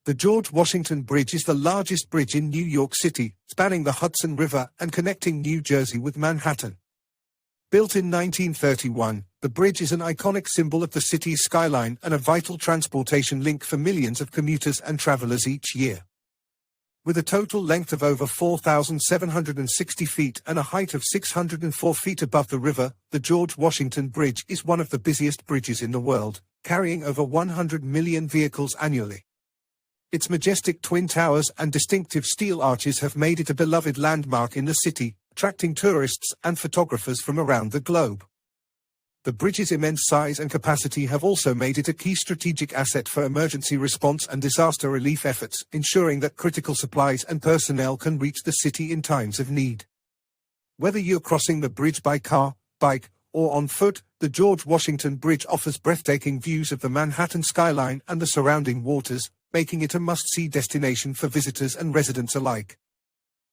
The George Washington Bridge is the largest bridge in New York City, spanning the Hudson River and connecting New Jersey with Manhattan. Built in 1931, the bridge is an iconic symbol of the city's skyline and a vital transportation link for millions of commuters and travelers each year. With a total length of over 4,760 feet and a height of 604 feet above the river, the George Washington Bridge is one of the busiest bridges in the world, carrying over 100 million vehicles annually. Its majestic twin towers and distinctive steel arches have made it a beloved landmark in the city, attracting tourists and photographers from around the globe. The bridge's immense size and capacity have also made it a key strategic asset for emergency response and disaster relief efforts, ensuring that critical supplies and personnel can reach the city in times of need. Whether you're crossing the bridge by car, bike, or on foot, the George Washington Bridge offers breathtaking views of the Manhattan skyline and the surrounding waters, making it a must-see destination for visitors and residents alike.